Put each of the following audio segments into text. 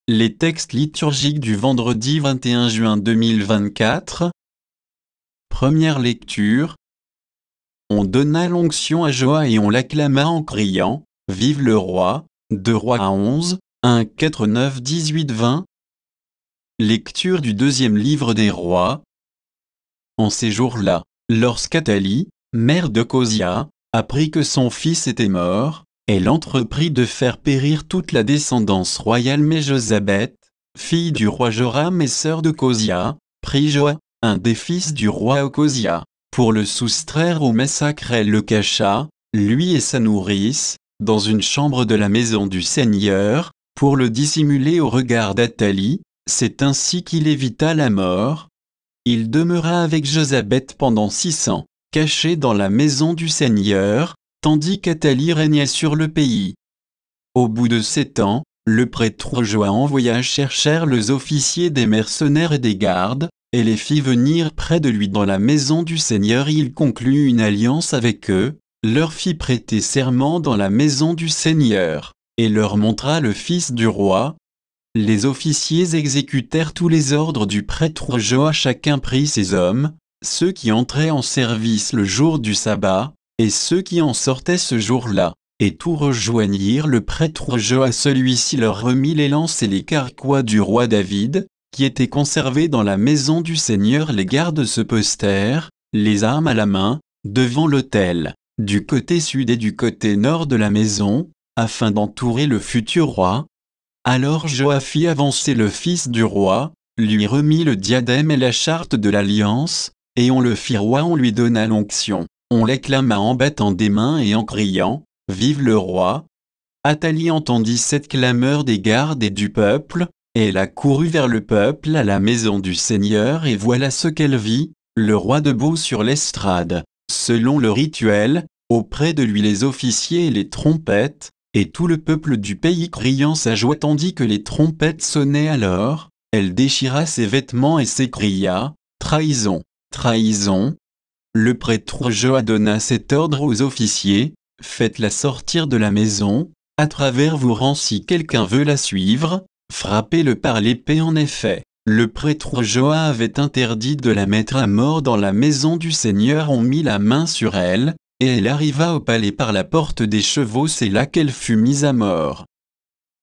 Les textes liturgiques du vendredi 21 juin 2024. Première lecture. On donna l'onction à Joas et on l'acclama en criant « Vive le roi !» 2 Rois 11, 1, 4, 9, 18, 20. Lecture du deuxième livre des rois. En ces jours-là, lorsqu'Athalie, mère d'Ocosia, apprit que son fils était mort, elle entreprit de faire périr toute la descendance royale, mais Josabeth, fille du roi Joram et sœur d'Ocosia, prit Joas, un des fils du roi Ocosia, pour le soustraire au massacre. Elle le cacha, lui et sa nourrice, dans une chambre de la maison du Seigneur, pour le dissimuler au regard d'Athalie. C'est ainsi qu'il évita la mort. Il demeura avec Josabeth pendant 6 ans, caché dans la maison du Seigneur, tandis qu'Athalie régnait sur le pays. Au bout de 7 ans, le prêtre Joas envoya chercher les officiers des mercenaires et des gardes, et les fit venir près de lui dans la maison du Seigneur. Il conclut une alliance avec eux, leur fit prêter serment dans la maison du Seigneur, et leur montra le fils du roi. Les officiers exécutèrent tous les ordres du prêtre Joas. Chacun prit ses hommes, ceux qui entraient en service le jour du sabbat, et ceux qui en sortaient ce jour-là, et tous rejoignirent le prêtre Joas. Celui-ci leur remit les lances et les carquois du roi David, qui étaient conservés dans la maison du Seigneur. Les gardes se postèrent, les armes à la main, devant l'autel, du côté sud et du côté nord de la maison, afin d'entourer le futur roi. Alors Joas fit avancer le fils du roi, lui remit le diadème et la charte de l'alliance, et on le fit roi. On lui donna l'onction, on l'acclama en battant des mains et en criant « Vive le roi !» Athalie entendit cette clameur des gardes et du peuple, et elle accourut vers le peuple à la maison du Seigneur, et voilà ce qu'elle vit, le roi debout sur l'estrade, selon le rituel, auprès de lui les officiers et les trompettes, et tout le peuple du pays criant sa joie. Tandis que les trompettes sonnaient alors, elle déchira ses vêtements et s'écria « Trahison, trahison !» Le prêtre Joas donna cet ordre aux officiers « Faites-la sortir de la maison, à travers vos rangs si quelqu'un veut la suivre, frappez-le par l'épée. » En effet, le prêtre Joas avait interdit de la mettre à mort dans la maison du Seigneur. On mit la main sur elle, et elle arriva au palais par la porte des chevaux. C'est là qu'elle fut mise à mort.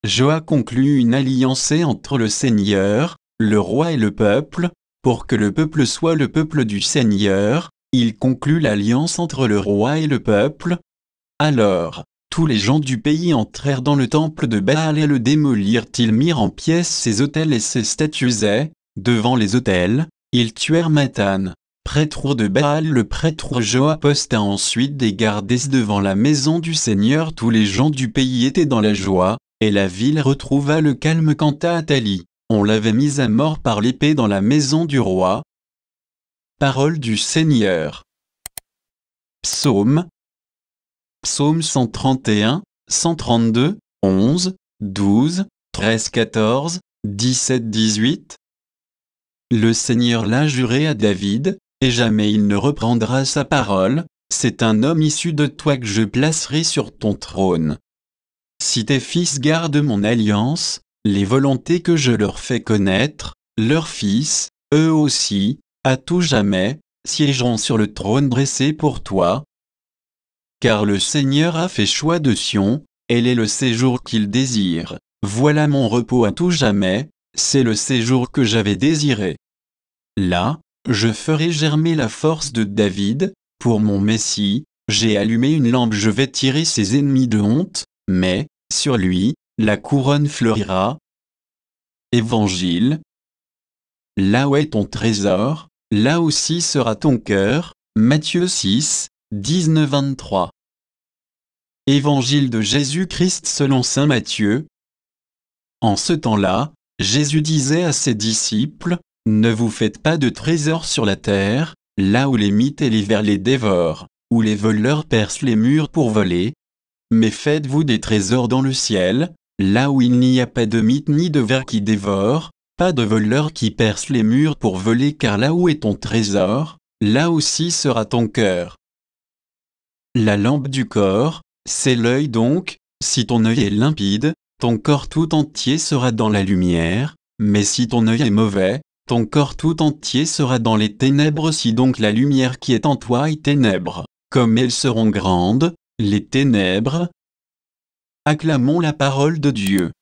Joas conclut une alliance entre le Seigneur, le roi et le peuple, pour que le peuple soit le peuple du Seigneur. Il conclut l'alliance entre le roi et le peuple. Alors, tous les gens du pays entrèrent dans le temple de Baal et le démolirent. Ils mirent en pièces ses autels et ses statues et, devant les autels, ils tuèrent Mathan, prêtre de Baal. Le prêtre Joas posta ensuite des gardes devant la maison du Seigneur. Tous les gens du pays étaient dans la joie, et la ville retrouva le calme. Quant à Athalie, on l'avait mise à mort par l'épée dans la maison du roi. Parole du Seigneur. Psaume. Psaume 131, 132, 11, 12, 13, 14, 17, 18. Le Seigneur l'a juré à David, et jamais il ne reprendra sa parole. C'est un homme issu de toi que je placerai sur ton trône. Si tes fils gardent mon alliance, les volontés que je leur fais connaître, leurs fils, eux aussi, à tout jamais, siégeront sur le trône dressé pour toi. Car le Seigneur a fait choix de Sion, elle est le séjour qu'il désire. Voilà mon repos à tout jamais, c'est le séjour que j'avais désiré. Là, je ferai germer la force de David, pour mon Messie, j'ai allumé une lampe. Je vais tirer ses ennemis de honte, mais, sur lui, la couronne fleurira. Évangile. Là où est ton trésor, là aussi sera ton cœur. Matthieu 6, 19-23. Évangile de Jésus-Christ selon saint Matthieu. En ce temps-là, Jésus disait à ses disciples, « Ne vous faites pas de trésors sur la terre, là où les mythes et les vers les dévorent, où les voleurs percent les murs pour voler. Mais faites-vous des trésors dans le ciel, là où il n'y a pas de mythes ni de vers qui dévorent, pas de voleurs qui percent les murs pour voler. Car là où est ton trésor, là aussi sera ton cœur. » La lampe du corps, c'est l'œil donc. Si ton œil est limpide, ton corps tout entier sera dans la lumière, mais si ton œil est mauvais, ton corps tout entier sera dans les ténèbres. Si donc la lumière qui est en toi est ténèbres, comme elles seront grandes, les ténèbres. Acclamons la parole de Dieu.